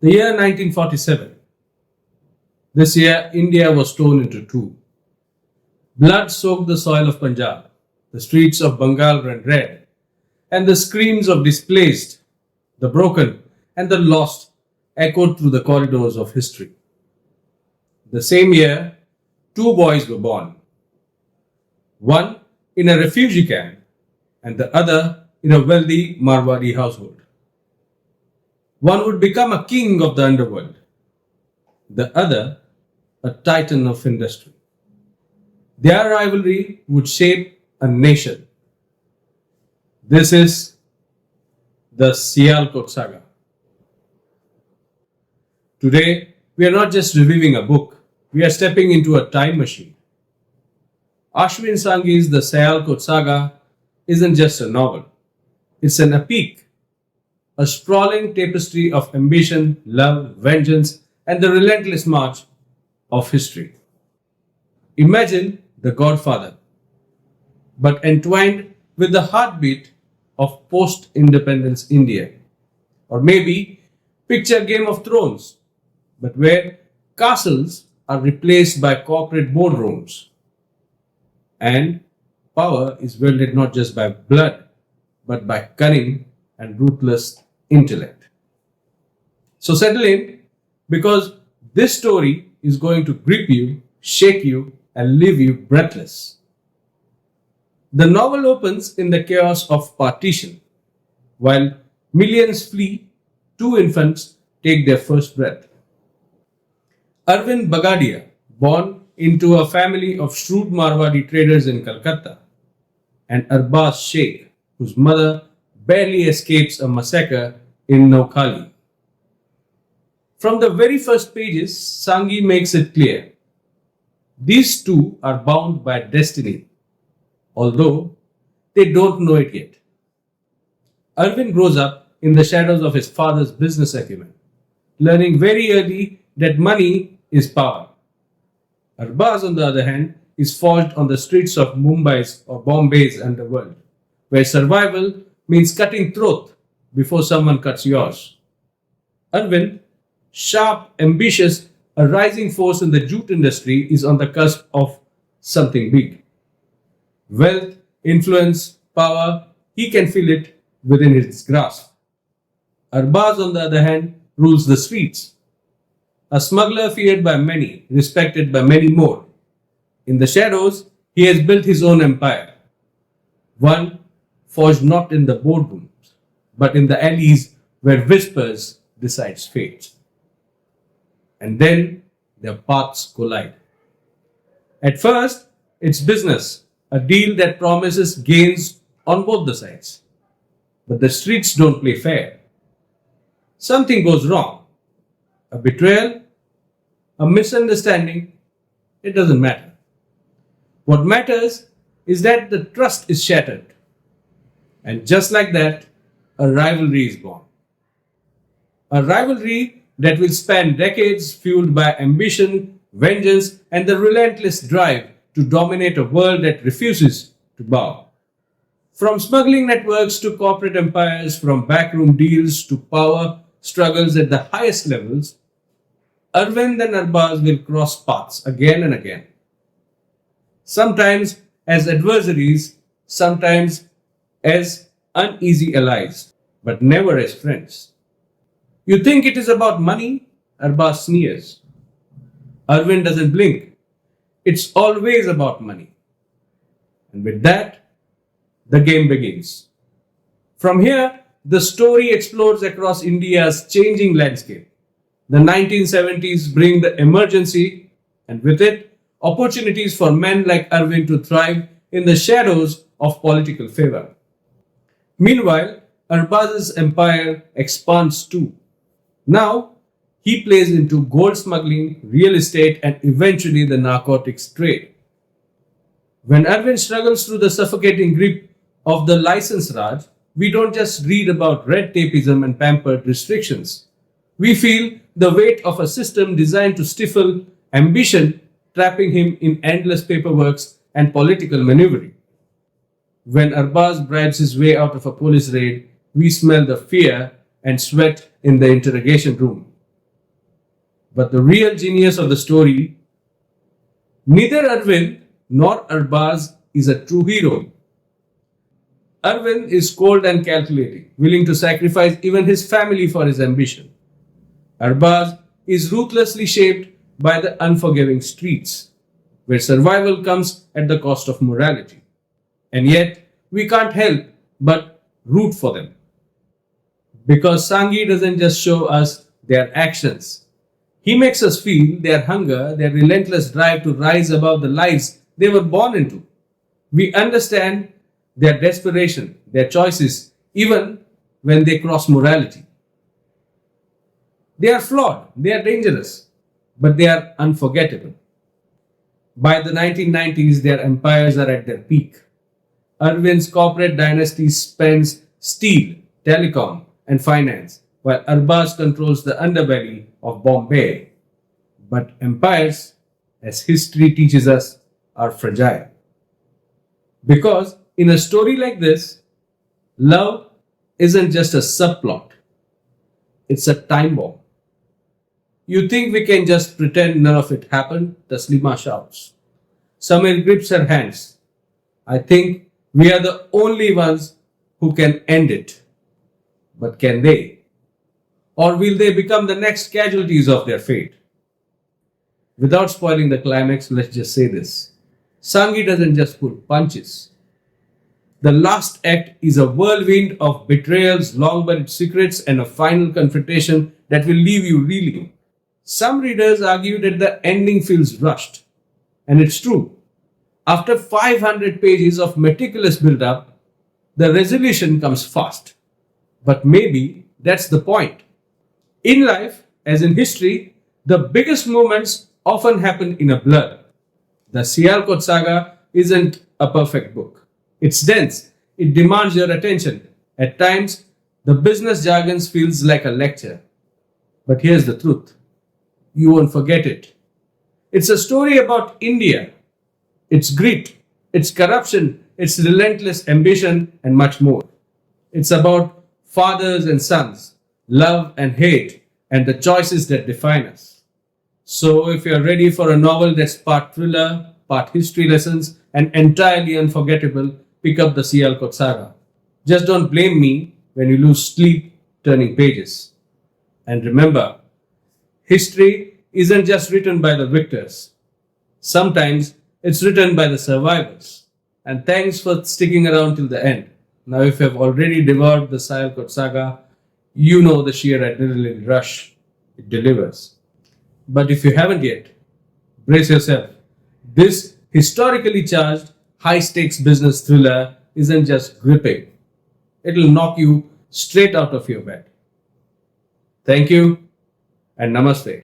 The year 1947. This year, India was torn into two. Blood soaked the soil of Punjab. The streets of Bengal ran red, and the screams of displaced, the broken, and the lost echoed through the corridors of history. The same year, two boys were born. One in a refugee camp, and the other in a wealthy Marwadi household. One would become a king of the underworld, the other a titan of industry. Their rivalry would shape a nation. This is the Sialkot Saga. Today, we are not just reviewing a book, we are stepping into a time machine. Ashwin Sanghi's The Sialkot Saga isn't just a novel, it's an epic, a sprawling tapestry of ambition, love, vengeance, and the relentless march of history. Imagine The Godfather, but entwined with the heartbeat of post-independence India. Or maybe picture Game of Thrones, but where castles are replaced by corporate boardrooms. And power is wielded not just by blood, but by cunning and ruthless intellect. So settle in, because this story is going to grip you, shake you, and leave you breathless. The novel opens in the chaos of partition. While millions flee, two infants take their first breath. Arvind Bagadia, born into a family of shrewd Marwadi traders in Calcutta, and Arbaz Sheikh, whose mother barely escapes a massacre in Noakhali. From the very first pages, Sanghi makes it clear. These two are bound by destiny, although they don't know it yet. Arvind grows up in the shadows of his father's business acumen, learning very early that money is power. Arbaz, on the other hand, is forged on the streets of Mumbai's or Bombay's underworld, where survival means cutting throat before someone cuts yours. Arvind, sharp, ambitious, a rising force in the jute industry, is on the cusp of something big. Wealth, influence, power, he can feel it within his grasp. Arbaz, on the other hand, rules the streets. A smuggler feared by many, respected by many more. In the shadows, he has built his own empire. One forged not in the boardrooms, but in the alleys where whispers decides fate. And then their paths collide. At first, it's business, a deal that promises gains on both the sides. But the streets don't play fair. Something goes wrong. A betrayal, a misunderstanding, it doesn't matter. What matters is that the trust is shattered. And just like that, a rivalry is born. A rivalry that will span decades, fueled by ambition, vengeance, and the relentless drive to dominate a world that refuses to bow. From smuggling networks to corporate empires, from backroom deals to power struggles at the highest levels, Arvind and Arbaz will cross paths again and again. Sometimes as adversaries, sometimes as uneasy allies, but never as friends. You think it is about money? Arbaz sneers. Arvind doesn't blink. It's always about money. And with that, the game begins. From here, the story explores across India's changing landscape. The 1970s bring the emergency, and with it, opportunities for men like Arvind to thrive in the shadows of political favor. Meanwhile, Arbaz's empire expands too. Now, he plays into gold smuggling, real estate, and eventually the narcotics trade. When Arvind struggles through the suffocating grip of the license Raj, we don't just read about red tapeism and pampered restrictions. We feel the weight of a system designed to stifle ambition, trapping him in endless paperworks and political maneuvering. When Arbaz bribes his way out of a police raid, we smell the fear and sweat in the interrogation room. But the real genius of the story, neither Arvind nor Arbaz is a true hero. Arvind is cold and calculating, willing to sacrifice even his family for his ambition. Arbaz is ruthlessly shaped by the unforgiving streets, where survival comes at the cost of morality. And yet, we can't help but root for them. Because Sanghi doesn't just show us their actions, he makes us feel their hunger, their relentless drive to rise above the lives they were born into. We understand their desperation, their choices, even when they cross morality. They are flawed, they are dangerous, but they are unforgettable. By the 1990s, their empires are at their peak. Arvind's corporate dynasty spans steel, telecom, and finance, while Arbaz controls the underbelly of Bombay. But empires, as history teaches us, are fragile. Because in a story like this, love isn't just a subplot, it's a time bomb. You think we can just pretend none of it happened? Taslima shouts. Samir grips her hands. I think we are the only ones who can end it. But can they? Or will they become the next casualties of their fate? Without spoiling the climax, let's just say this. Sanghi doesn't just pull punches. The last act is a whirlwind of betrayals, long buried secrets, and a final confrontation that will leave you reeling. Some readers argue that the ending feels rushed. And it's true. After 500 pages of meticulous build-up, the resolution comes fast. But maybe that's the point. In life, as in history, the biggest moments often happen in a blur. The Sialkot Saga isn't a perfect book. It's dense. It demands your attention. At times, the business jargon feels like a lecture. But here's the truth. You won't forget it. It's a story about India, its grit, its corruption, its relentless ambition, and much more. It's about fathers and sons, love and hate, and the choices that define us. So, if you're ready for a novel that's part thriller, part history lessons, and entirely unforgettable, pick up the Sialkot Saga. Just don't blame me when you lose sleep turning pages. And remember, history isn't just written by the victors. Sometimes it's written by the survivors. And thanks for sticking around till the end. Now, if you have already devoured the Sialkot Saga, you know the sheer adrenaline rush it delivers. But if you haven't yet, brace yourself. This historically charged, high-stakes business thriller isn't just gripping. It'll knock you straight out of your bed. Thank you and namaste.